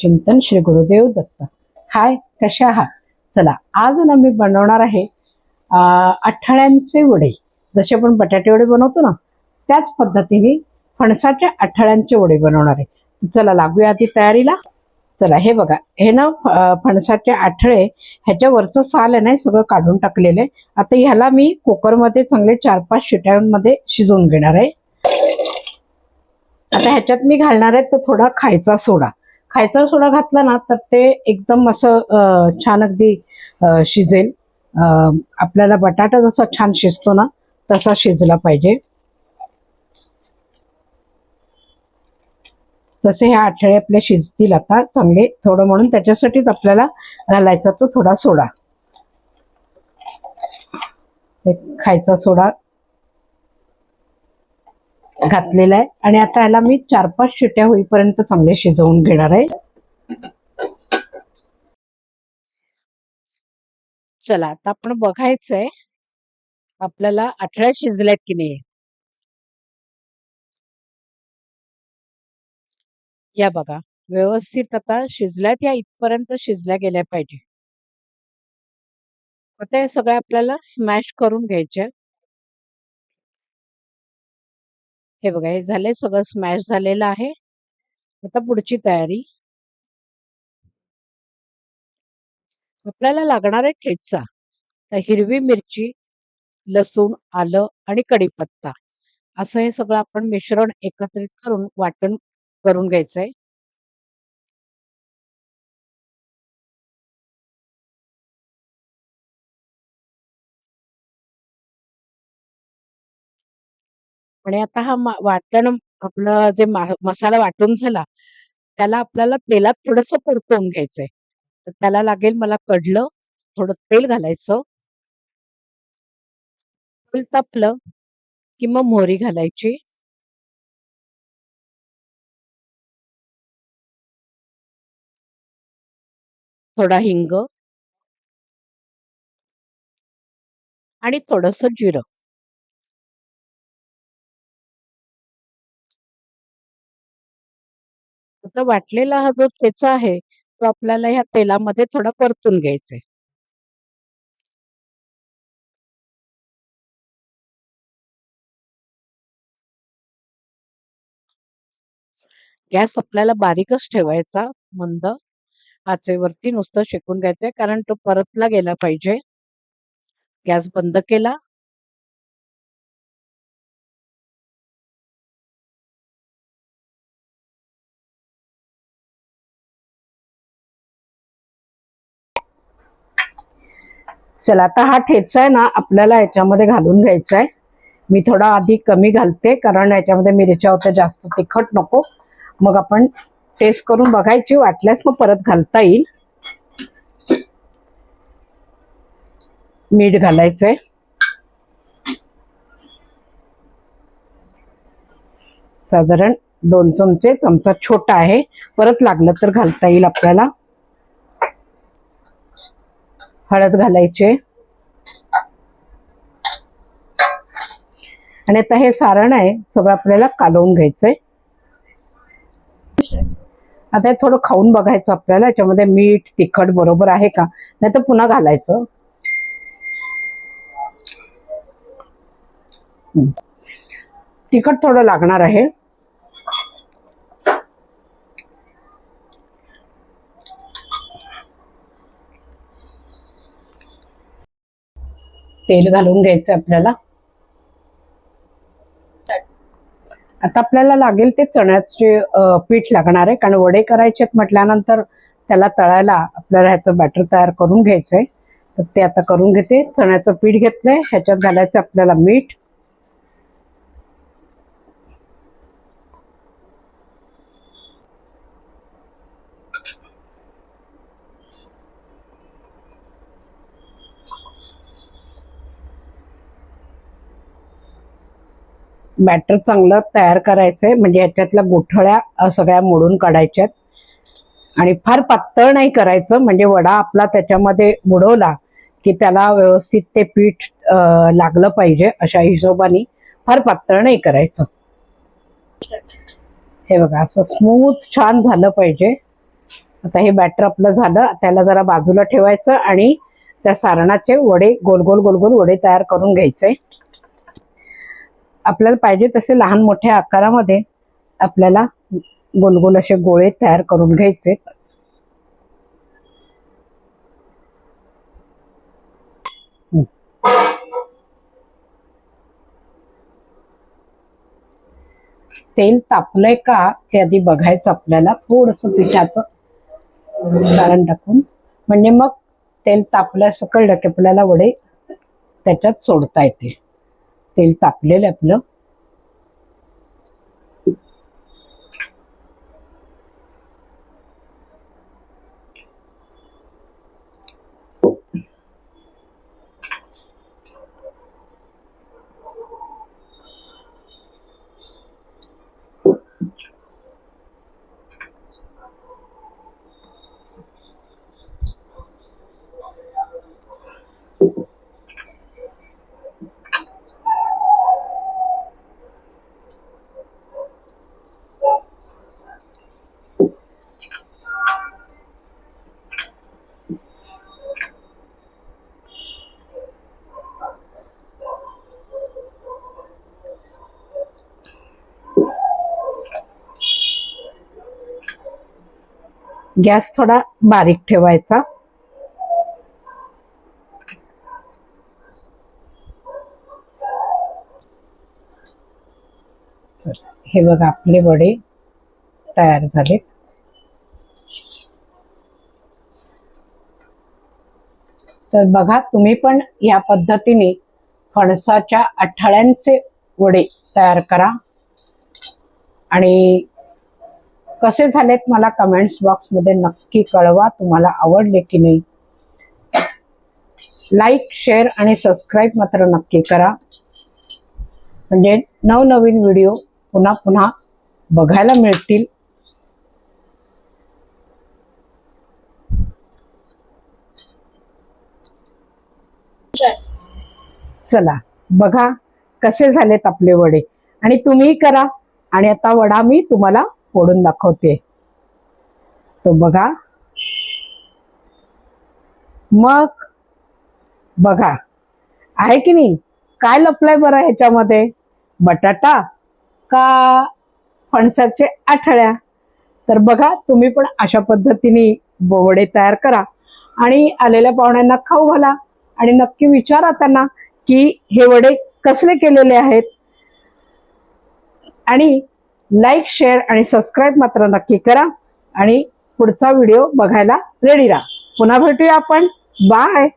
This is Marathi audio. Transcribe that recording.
चिंतन श्री गुरुदेव दत्त। हाय, कशा आहात? चला, आज ना मी बनवणार आहे आठळ्यांचे वडे। जसे आपण बटाटे वडे बनवतो ना, त्याच पद्धतीने फणसाच्या आठळ्यांचे वडे बनवणार आहे। चला लागूया आधी तयारीला। चला, हे बघा, हे ना फणसाचे आठळे, ह्याच्यावरचं साल आहे ना सगळं काढून टाकलेलं आहे। आता ह्याला मी कुकरमध्ये चांगले 4-5 शिट्यांमध्ये शिजवून घेणार आहे। आता ह्याच्यात मी घालणार आहे तो थोडा खायचा सोडा। खायचा सोडा घातला ना तर ते एकदम असं छान अगदी शिजेल। आपल्याला बटाटा जसा छान शिजतो ना तसा शिजला पाहिजे। तसे हे आठळे आपले शिजतील आता चांगले थोडं, म्हणून त्याच्यासाठीच आपल्याला घालायचा तो थोडा सोडा, खायचा सोडा घातलेला आहे। आणि आता याला मी 4-5 शिट्या होईपर्यंत चांगले शिजवून घेणार आहे। चला, आता आपण बघायचंय आपल्याला आठळ्या शिजल्यात की नाही। या बघा, व्यवस्थित आता शिजल्यात, या इथपर्यंत शिजल्या गेल्या पाहिजे। आता हे सगळं आपल्याला स्मॅश करून घ्यायचे। हे बघा, हे झाले, सगळं स्मॅश झालेलं आहे। आता पुढची तयारी, आपल्याला लागणार आहे ठेचा। तर हिरवी मिरची, लसूण, आलं आणि कढीपत्ता असं हे सगळं आपण मिश्रण एकत्रित करून वाटण करून घ्यायचंय। आणि आता हा वाटण आपलं जे मसाला वाटून झाला त्याला आपल्याला तेलात थोडंसं परतवून घ्यायचंय। तर त्याला लागेल मला कडलं, थोडं तेल घालायचं। तेल तापलं की मग मोहरी घालायची, थोडा हिंग आणि थोडंसं जिरं। आता वाटलेला हा जो ठेचा आहे तो आपल्याला ह्या तेलामध्ये थोडा परतून घ्यायचा आहे। गॅस आपल्याला बारीकच ठेवायचा, मंद आचेवरती नुसतं शेकून घ्यायचंय, कारण तो परतला गेला पाहिजे। गॅस बंद केला, चला आता हा ठेचा आहे ना आपल्याला याच्यामध्ये घालून घ्यायचा आहे। मी थोडा आधी कमी घालते कारण याच्यामध्ये मिरच्या होत्या, जास्त तिखट नको। मग आपण टेस्ट करून बघायची, वाटल्यास मग परत घालता येईल। मीठ घालायचंय, साधारण 2 चमचे, चमचा छोटा आहे, परत लागलं तर घालता येईल आपल्याला। हळद घालायचे आणि आता हे सारण आहे सगळं आपल्याला कालवून घ्यायचंय। आता हे थोडं खाऊन बघायचं आपल्याला, याच्यामध्ये मीठ तिखट बरोबर आहे का, नाही तर पुन्हा घालायचं। तिखट थोडं लागणार आहे। तेल घालून घ्यायचं आपल्याला। आता आपल्याला लागेल ते चण्याचे पीठ लागणार आहे, कारण वडे करायचे म्हटल्यानंतर त्याला तळायला आपल्याला ह्याचं बॅटर तयार करून घ्यायचंय। तर ते आता करून घेते। चण्याचं पीठ घेतलंय, ह्याच्यात घालायचं आपल्याला मीठ, बॅटर चांगलं तयार करायचंय, म्हणजे ह्याच्यातल्या गोठळ्या सगळ्या मोडून काढायच्यात। आणि फार पातळ नाही करायचं, म्हणजे वडा आपला त्याच्यामध्ये बुडवला की त्याला व्यवस्थित ते पीठ लागलं पाहिजे, अशा हिशोबाने फार पातळ नाही करायचं। हे बघा, असं स्मूथ छान झालं पाहिजे। आता हे बॅटर आपलं झालं, त्याला जरा बाजूला ठेवायचं आणि त्या सारणाचे वडे गोल गोल गोल गोल वडे तयार करून घ्यायचे. आपल्याला पाहिजे तसे लहान मोठ्या आकारामध्ये आपल्याला गोल गोल असे गोळे तयार करून घ्यायचे. तेल तापलंय का ते आधी बघायचं आपल्याला. थोडंसं पिठाचं सारण टाकून, म्हणजे मग तेल तापलं असं कळलं की आपल्याला वडे त्याच्यात सोडता येते. तेल तापलेलं आपलं. गॅस थोडा बारीक ठेवायचा. हे बघा आपले वडे तयार झाले. तर बघा तुम्ही पण या पद्धतीने फणसाच्या आठळ्यांचे वडे तयार करा आणि कसे झालेत मला कमेंट्स बॉक्समध्ये नक्की कळवा. तुम्हाला आवडले की नाही. लाईक, शेअर आणि सबस्क्राईब मात्र नक्की करा, म्हणजे नवनवीन व्हिडिओ पुन्हा पुन्हा बघायला मिळतील. चला बघा कसे झालेत आपले वडे, आणि तुम्ही करा. आणि आता वडा मी तुम्हाला फोडून दाखवते. तो बघा, मग बघा आहे की नाही. काय लपलंय बरं ह्याच्यामध्ये, बटाटा का फणसाचे आठळ्या. तर बघा तुम्ही पण अशा पद्धतीने वडे तयार करा आणि आलेल्या पाहुण्यांना खाऊ घाला. आणि नक्की विचारा त्यांना की हे वडे कसले केलेले आहेत. आणि लाईक, शेअर आणि सबस्क्राईब मात्र नक्की करा. आणि पुढचा व्हिडिओ बघायला रेडी राहा. पुन्हा भेटूया आपण. बाय.